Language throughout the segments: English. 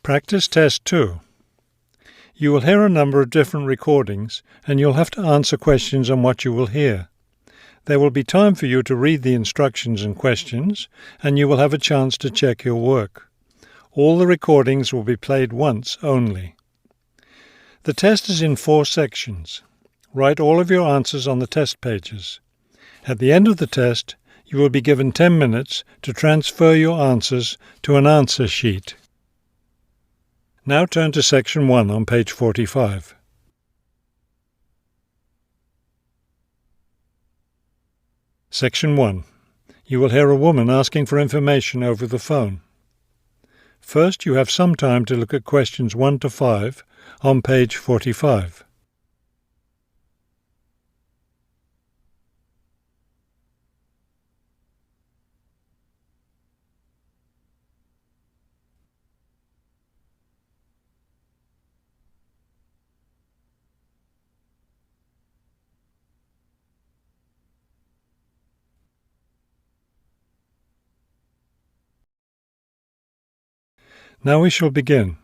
Practice Test 2. You will hear a number of different recordings and you'll have to answer questions on what you will hear. There will be time for you to read the instructions and questions, and you will have a chance to check your work. All the recordings will be played once only. The test is in 4 sections. Write all of your answers on the test pages. At the end of the test, you will be given 10 minutes to transfer your answers to an answer sheet. Now turn to Section 1 on page 45. Section 1. You will hear a woman asking for information over the phone. First, you have some time to look at questions 1 to 5 on page 45. Now we shall begin.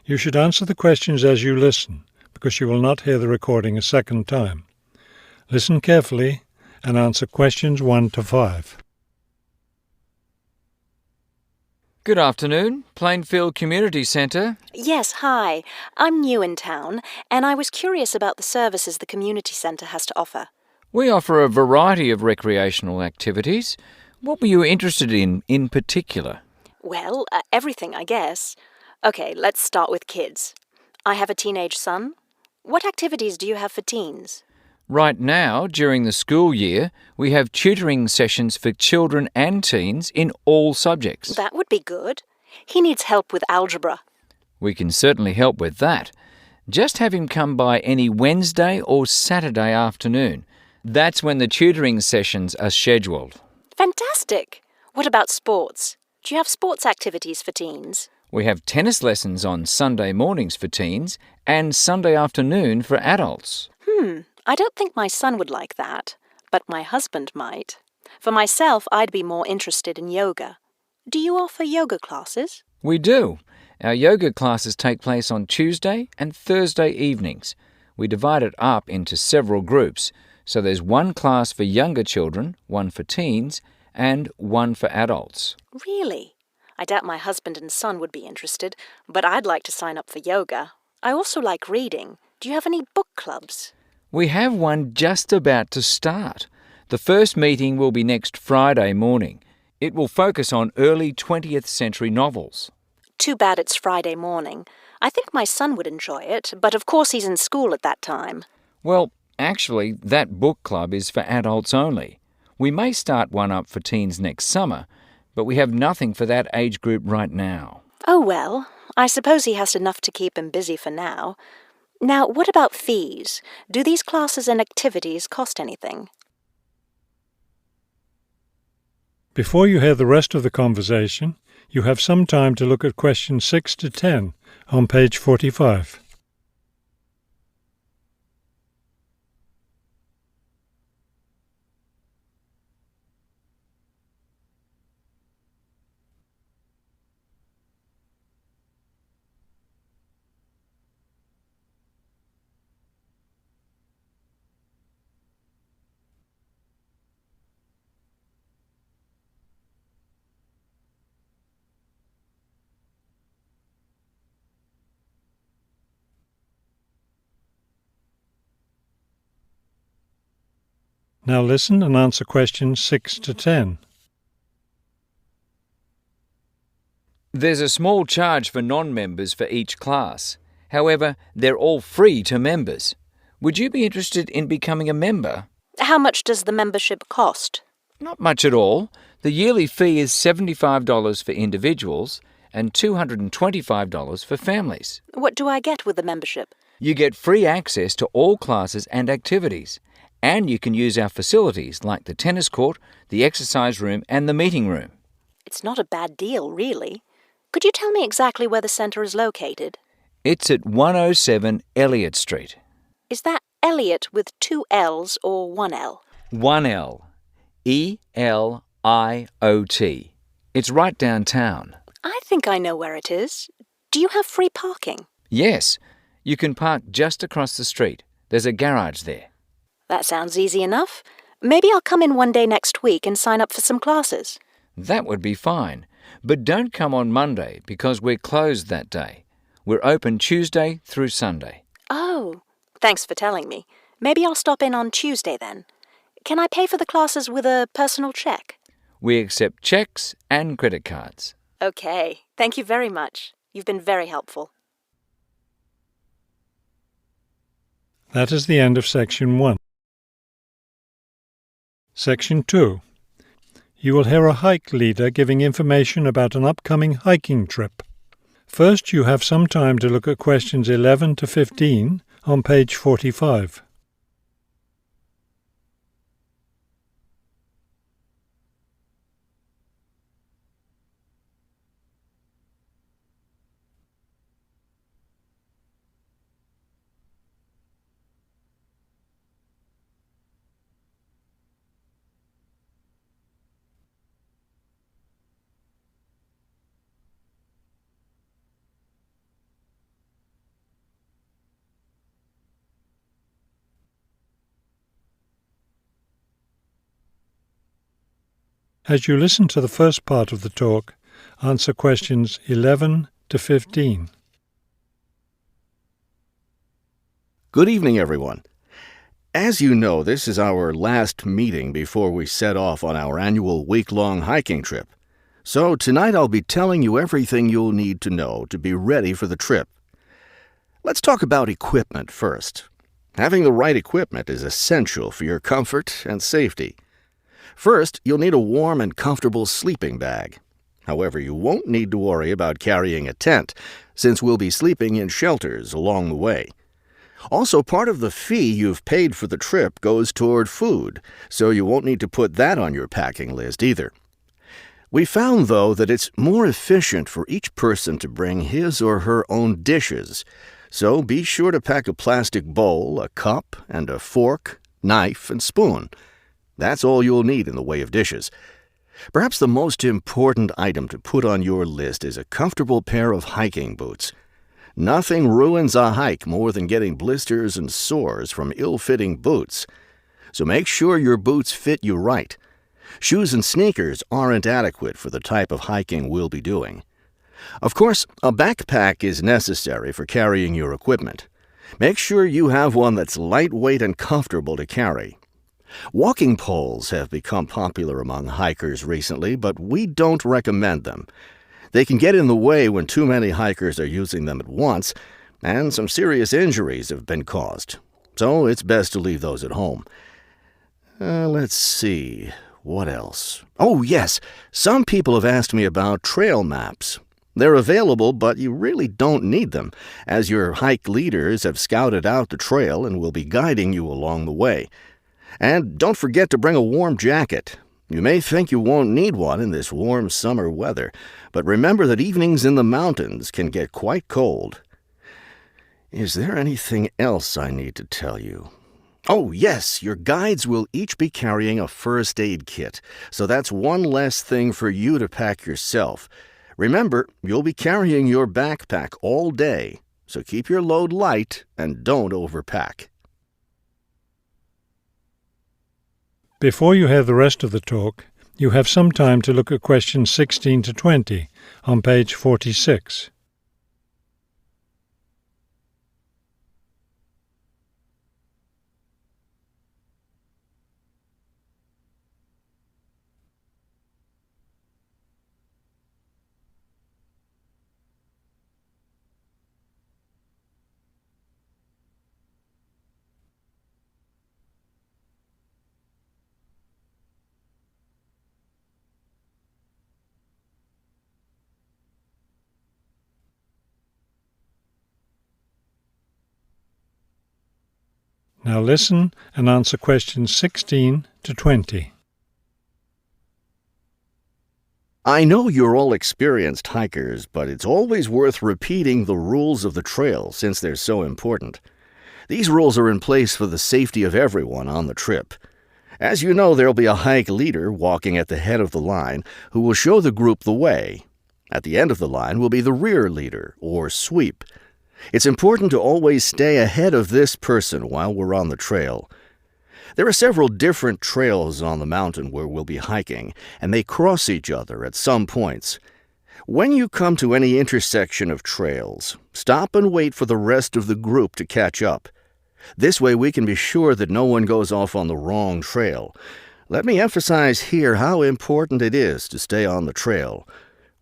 You should answer the questions as you listen, because you will not hear the recording a second time. Listen carefully and answer questions 1 to 5. Good afternoon, Plainfield Community Centre. Yes, hi. I'm new in town, and I was curious about the services the community centre has to offer. We offer a variety of recreational activities. What were you interested in particular? Well, everything, I guess. Okay, let's start with kids. I have a teenage son. What activities do you have for teens? Right now, during the school year, we have tutoring sessions for children and teens in all subjects. That would be good. He needs help with algebra. We can certainly help with that. Just have him come by any Wednesday or Saturday afternoon. That's when the tutoring sessions are scheduled. Fantastic! What about sports? Do you have sports activities for teens? We have tennis lessons on Sunday mornings for teens and Sunday afternoon for adults. I don't think my son would like that, but my husband might. For myself, I'd be more interested in yoga. Do you offer yoga classes? We do. Our yoga classes take place on Tuesday and Thursday evenings. We divide it up into several groups, so there's one class for younger children, one for teens, and one for adults. Really? I doubt my husband and son would be interested, but I'd like to sign up for yoga. I also like reading. Do you have any book clubs? We have one just about to start. The first meeting will be next Friday morning. It will focus on early 20th century novels. Too bad it's Friday morning. I think my son would enjoy it, but of course he's in school at that time. Well, actually, that book club is for adults only. We may start one up for teens next summer, but we have nothing for that age group right now. Oh well, I suppose he has enough to keep him busy for now. Now, what about fees? Do these classes and activities cost anything? Before you hear the rest of the conversation, you have some time to look at questions 6 to 10 on page 45. Now listen and answer questions 6 to 10. There's a small charge for non-members for each class. However, they're all free to members. Would you be interested in becoming a member? How much does the membership cost? Not much at all. The yearly fee is $75 for individuals and $225 for families. What do I get with the membership? You get free access to all classes and activities, and you can use our facilities like the tennis court, the exercise room and the meeting room. It's not a bad deal, really. Could you tell me exactly where the centre is located? It's at 107 Elliott Street. Is that Elliott with 2 L's or 1 L? 1 L. E-L-I-O-T. It's right downtown. I think I know where it is. Do you have free parking? Yes, you can park just across the street. There's a garage there. That sounds easy enough. Maybe I'll come in one day next week and sign up for some classes. That would be fine. But don't come on Monday because we're closed that day. We're open Tuesday through Sunday. Oh, thanks for telling me. Maybe I'll stop in on Tuesday then. Can I pay for the classes with a personal check? We accept checks and credit cards. Okay, thank you very much. You've been very helpful. That is the end of Section 1. Section 2. You will hear a hike leader giving information about an upcoming hiking trip. First, you have some time to look at questions 11 to 15 on page 45. As you listen to the first part of the talk, answer questions 11 to 15. Good evening, everyone. As you know, this is our last meeting before we set off on our annual week-long hiking trip. So tonight I'll be telling you everything you'll need to know to be ready for the trip. Let's talk about equipment first. Having the right equipment is essential for your comfort and safety. First, you'll need a warm and comfortable sleeping bag. However, you won't need to worry about carrying a tent, since we'll be sleeping in shelters along the way. Also, part of the fee you've paid for the trip goes toward food, so you won't need to put that on your packing list either. We found, though, that it's more efficient for each person to bring his or her own dishes, so be sure to pack a plastic bowl, a cup, and a fork, knife, and spoon. That's all you'll need in the way of dishes. Perhaps the most important item to put on your list is a comfortable pair of hiking boots. Nothing ruins a hike more than getting blisters and sores from ill-fitting boots. So make sure your boots fit you right. Shoes and sneakers aren't adequate for the type of hiking we'll be doing. Of course, a backpack is necessary for carrying your equipment. Make sure you have one that's lightweight and comfortable to carry. Walking poles have become popular among hikers recently, but we don't recommend them. They can get in the way when too many hikers are using them at once, and some serious injuries have been caused. So it's best to leave those at home. Let's see. What else? Oh, yes. Some people have asked me about trail maps. They're available, but you really don't need them, as your hike leaders have scouted out the trail and will be guiding you along the way. And don't forget to bring a warm jacket. You may think you won't need one in this warm summer weather, but remember that evenings in the mountains can get quite cold. Is there anything else I need to tell you? Oh, yes, your guides will each be carrying a first aid kit, so that's one less thing for you to pack yourself. Remember, you'll be carrying your backpack all day, so keep your load light and don't overpack. Before you hear the rest of the talk, you have some time to look at questions 16 to 20 on page 46. Now listen and answer questions 16 to 20. I know you're all experienced hikers, but it's always worth repeating the rules of the trail since they're so important. These rules are in place for the safety of everyone on the trip. As you know, there'll be a hike leader walking at the head of the line who will show the group the way. At the end of the line will be the rear leader, or sweep. It's important to always stay ahead of this person while we're on the trail. There are several different trails on the mountain where we'll be hiking, and they cross each other at some points. When you come to any intersection of trails, stop and wait for the rest of the group to catch up. This way we can be sure that no one goes off on the wrong trail. Let me emphasize here how important it is to stay on the trail.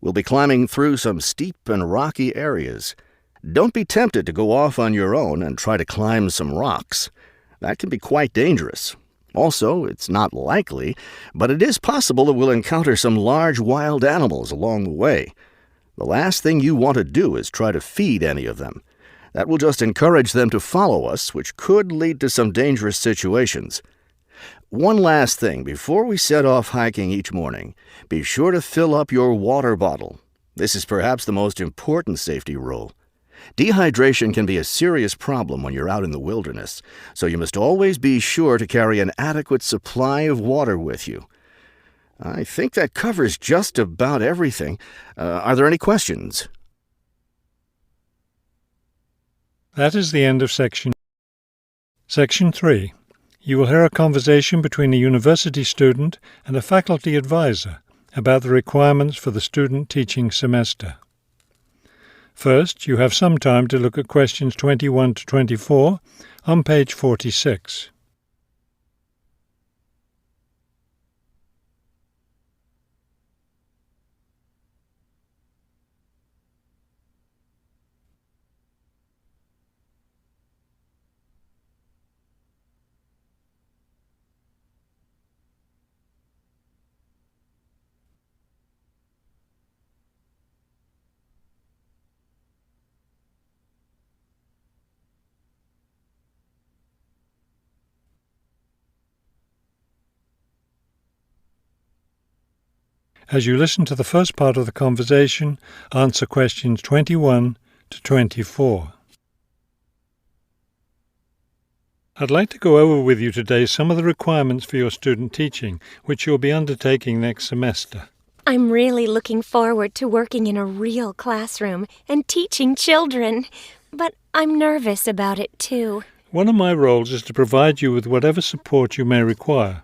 We'll be climbing through some steep and rocky areas. Don't be tempted to go off on your own and try to climb some rocks. That can be quite dangerous. Also, it's not likely, but it is possible that we'll encounter some large wild animals along the way. The last thing you want to do is try to feed any of them. That will just encourage them to follow us, which could lead to some dangerous situations. One last thing before we set off hiking each morning, be sure to fill up your water bottle. This is perhaps the most important safety rule. Dehydration can be a serious problem when you're out in the wilderness, so you must always be sure to carry an adequate supply of water with you. I think that covers just about everything. Are there any questions? That is the end of Section 3. You will hear a conversation between a university student and a faculty advisor about the requirements for the student teaching semester. First, you have some time to look at questions 21 to 24 on page 46. As you listen to the first part of the conversation, answer questions 21 to 24. I'd like to go over with you today some of the requirements for your student teaching, which you'll be undertaking next semester. I'm really looking forward to working in a real classroom and teaching children, but I'm nervous about it too. One of my roles is to provide you with whatever support you may require.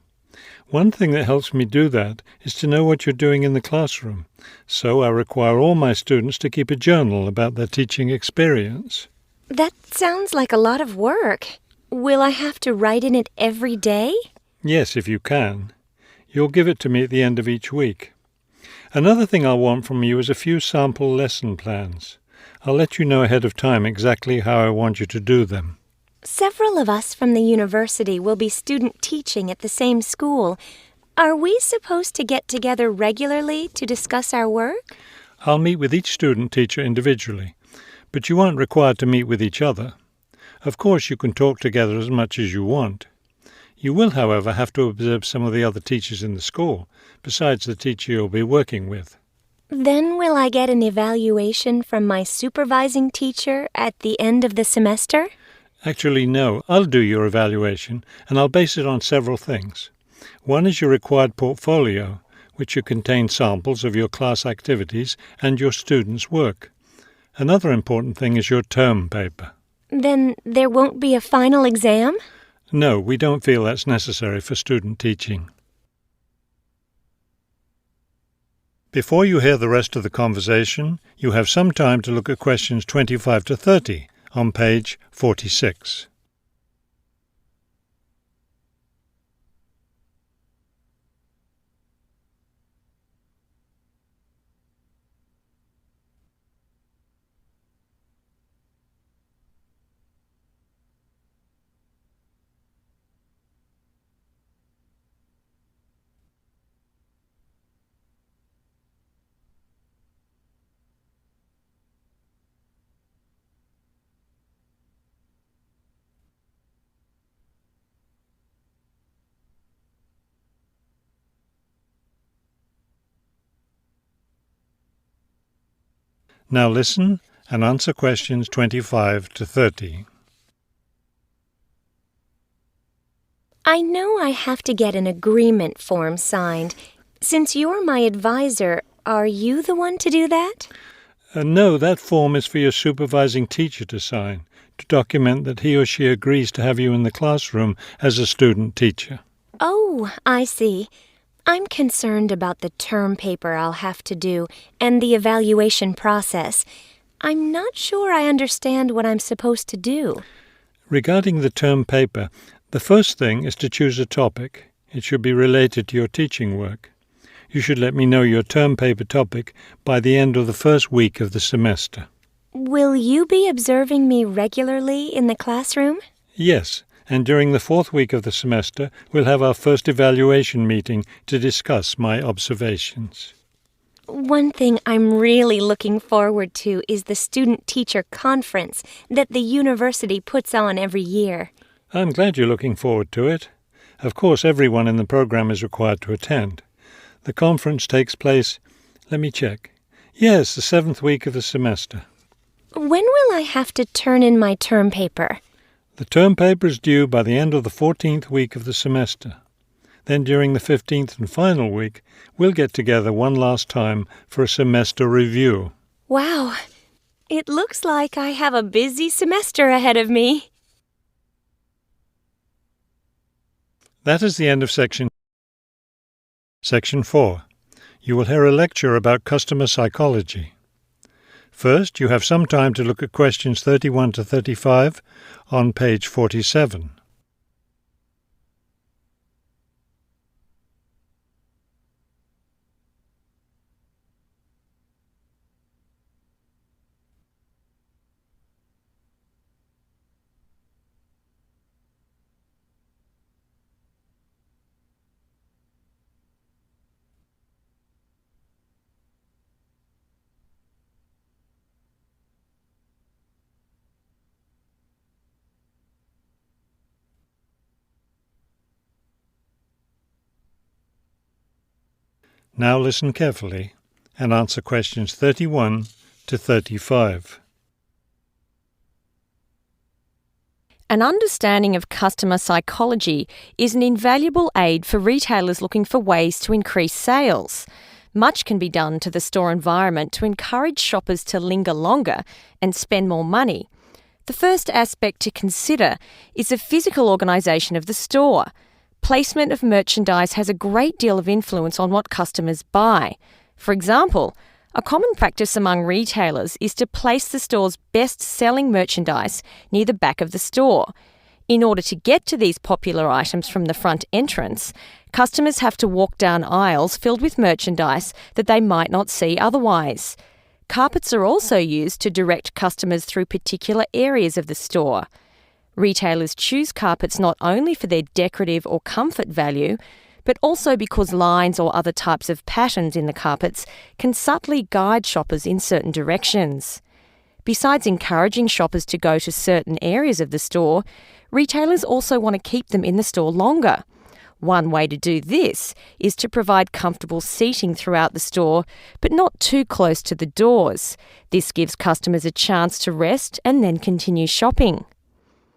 One thing that helps me do that is to know what you're doing in the classroom, so I require all my students to keep a journal about their teaching experience. That sounds like a lot of work. Will I have to write in it every day? Yes, if you can. You'll give it to me at the end of each week. Another thing I'll want from you is a few sample lesson plans. I'll let you know ahead of time exactly how I want you to do them. Several of us from the university will be student teaching at the same school. Are we supposed to get together regularly to discuss our work? I'll meet with each student teacher individually, but you aren't required to meet with each other. Of course, you can talk together as much as you want. You will, however, have to observe some of the other teachers in the school, besides the teacher you'll be working with. Then will I get an evaluation from my supervising teacher at the end of the semester? Actually, no. I'll do your evaluation, and I'll base it on several things. One is your required portfolio, which should contain samples of your class activities and your students' work. Another important thing is your term paper. Then there won't be a final exam? No, we don't feel that's necessary for student teaching. Before you hear the rest of the conversation, you have some time to look at questions 25 to 30 on page 46. Now listen and answer questions 25 to 30. I know I have to get an agreement form signed. Since you're my advisor, Are you the one to do that? No, that form is for your supervising teacher to sign, to document that he or she agrees to have you in the classroom as a student teacher. Oh, I see. I'm concerned about the term paper I'll have to do and the evaluation process. I'm not sure I understand what I'm supposed to do. Regarding the term paper, the first thing is to choose a topic. It should be related to your teaching work. You should let me know your term paper topic by the end of the first week of the semester. Will you be observing me regularly in the classroom? Yes, and during the fourth week of the semester, we'll have our first evaluation meeting to discuss my observations. One thing I'm really looking forward to is the student-teacher conference that the university puts on every year. I'm glad you're looking forward to it. Of course, everyone in the program is required to attend. The conference takes place, let me check. Yes, the seventh week of the semester. When will I have to turn in my term paper? The term paper is due by the end of the 14th week of the semester. Then during the 15th and final week, we'll get together one last time for a semester review. Wow, it looks like I have a busy semester ahead of me. That is the end of Section 4. You will hear a lecture about customer psychology. First, you have some time to look at questions 31 to 35 on page 47. Now listen carefully and answer questions 31 to 35. An understanding of customer psychology is an invaluable aid for retailers looking for ways to increase sales. Much can be done to the store environment to encourage shoppers to linger longer and spend more money. The first aspect to consider is the physical organisation of the store. Placement of merchandise has a great deal of influence on what customers buy. For example, a common practice among retailers is to place the store's best-selling merchandise near the back of the store. In order to get to these popular items from the front entrance, customers have to walk down aisles filled with merchandise that they might not see otherwise. Carpets are also used to direct customers through particular areas of the store. Retailers choose carpets not only for their decorative or comfort value, but also because lines or other types of patterns in the carpets can subtly guide shoppers in certain directions. Besides encouraging shoppers to go to certain areas of the store, retailers also want to keep them in the store longer. One way to do this is to provide comfortable seating throughout the store, but not too close to the doors. This gives customers a chance to rest and then continue shopping.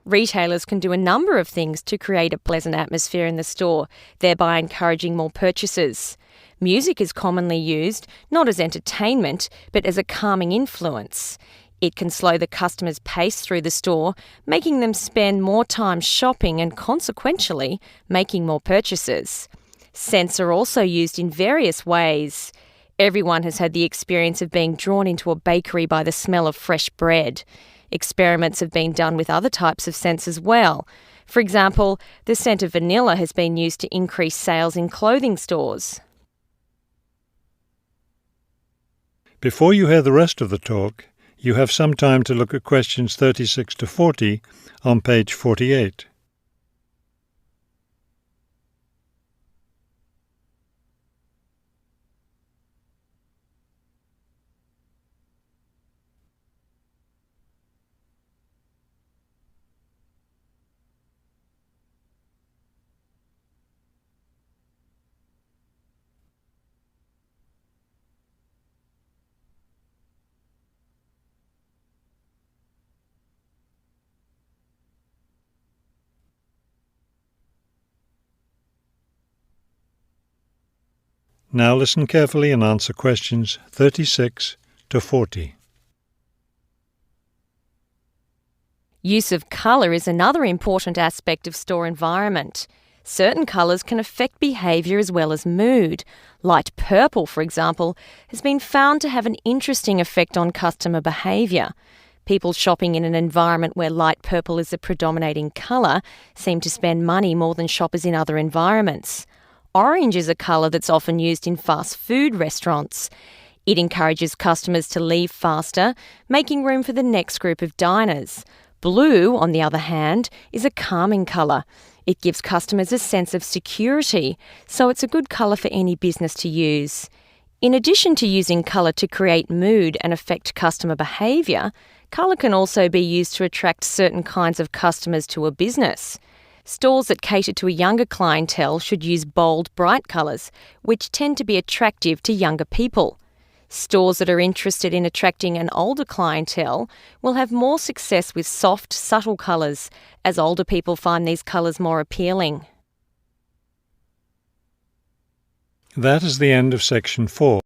Retailers can do a number of things to create a pleasant atmosphere in the store, thereby encouraging more purchases. Music is commonly used, not as entertainment, but as a calming influence. It can slow the customer's pace through the store, making them spend more time shopping and consequentially making more purchases. Scents are also used in various ways. Everyone has had the experience of being drawn into a bakery by the smell of fresh bread. Experiments have been done with other types of scents as well. For example, the scent of vanilla has been used to increase sales in clothing stores. Before you hear the rest of the talk, you have some time to look at questions 36 to 40 on page 48. Now listen carefully and answer questions 36 to 40. Use of colour is another important aspect of store environment. Certain colours can affect behaviour as well as mood. Light purple, for example, has been found to have an interesting effect on customer behaviour. People shopping in an environment where light purple is the predominating colour seem to spend money more than shoppers in other environments. Orange is a colour that's often used in fast food restaurants. It encourages customers to leave faster, making room for the next group of diners. Blue, on the other hand, is a calming colour. It gives customers a sense of security, so it's a good colour for any business to use. In addition to using colour to create mood and affect customer behaviour, colour can also be used to attract certain kinds of customers to a business. Stores that cater to a younger clientele should use bold, bright colours, which tend to be attractive to younger people. Stores that are interested in attracting an older clientele will have more success with soft, subtle colours, as older people find these colours more appealing. That is the end of section 4.